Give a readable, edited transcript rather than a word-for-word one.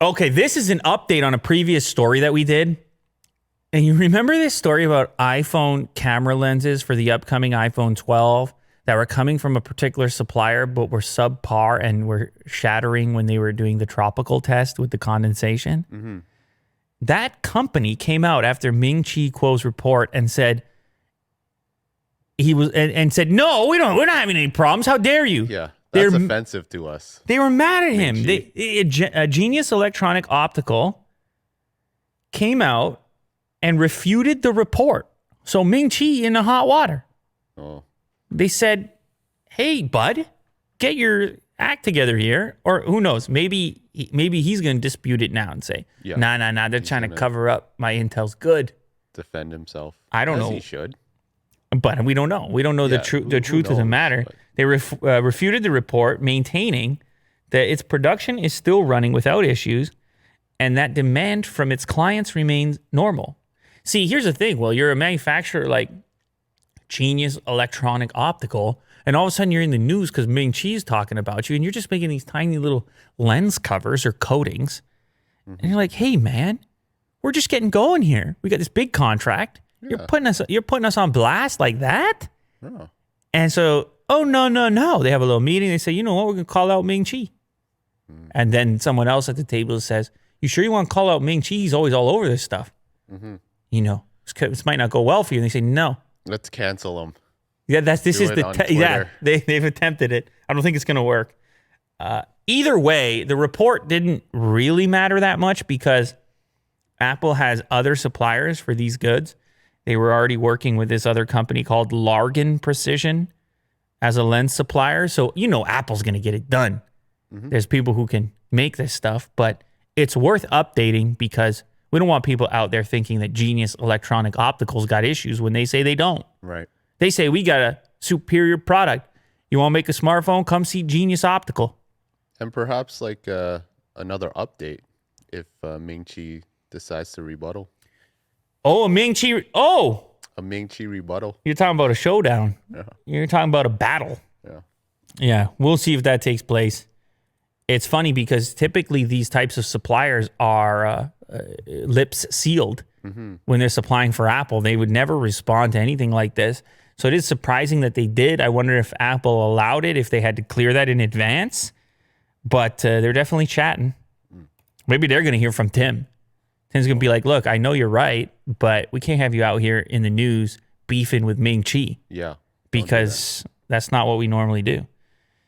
Okay, this is an update on a previous story that we did. And you remember this story about iPhone camera lenses for the upcoming iPhone 12 that were coming from a particular supplier but were subpar and were shattering when they were doing the tropical test with the condensation? Mm-hmm. That company came out after Ming-Chi Kuo's report and said said, no, we're not having any problems. How dare you? Yeah. That's offensive to us. They were mad at him. Genius Electronic Optical came out and refuted the report. So Ming-Chi in the hot water. Oh. They said, hey, bud, get your act together here. Or who knows, maybe he's going to dispute it now and say, nah, they're trying to cover up. My intel's good. Defend himself. I don't know. He should. But we don't know. We don't know the truth of the matter. They refuted the report, maintaining that its production is still running without issues and that demand from its clients remains normal. See, here's the thing. Well, you're a manufacturer like Genius Electronic Optical, and all of a sudden you're in the news because Ming-Chi is talking about you, and you're just making these tiny little lens covers or coatings. Mm-hmm. And you're like, hey, man, we're just getting going here. We got this big contract. Yeah. You're putting us on blast like that? Oh. And so, no. They have a little meeting. They say, you know what? We're going to call out Ming-Chi. And then someone else at the table says, you sure you want to call out Ming-Chi? He's always all over this stuff. Mm-hmm. You know, this might not go well for you. And they say, no. Let's cancel him. Yeah, they've attempted it. I don't think it's going to work. Either way, the report didn't really matter that much because Apple has other suppliers for these goods. They were already working with this other company called Largan Precision as a lens supplier. So, Apple's going to get it done. Mm-hmm. There's people who can make this stuff, but it's worth updating because we don't want people out there thinking that Genius Electronic Optical's got issues when they say they don't. Right. They say, we got a superior product. You want to make a smartphone? Come see Genius Optical. And perhaps like another update if Ming-Chi decides to rebuttal. Oh, a Ming-Chi. Oh. A Ming-Chi rebuttal. You're talking about a showdown. Yeah. You're talking about a battle. Yeah. Yeah. We'll see if that takes place. It's funny because typically these types of suppliers are lips sealed when they're supplying for Apple. They would never respond to anything like this. So it is surprising that they did. I wonder if Apple allowed it, if they had to clear that in advance. But they're definitely chatting. Maybe they're going to hear from Tim. Tim's going to be like, look, I know you're right, but we can't have you out here in the news beefing with Ming-Chi. Yeah. Because that's not what we normally do.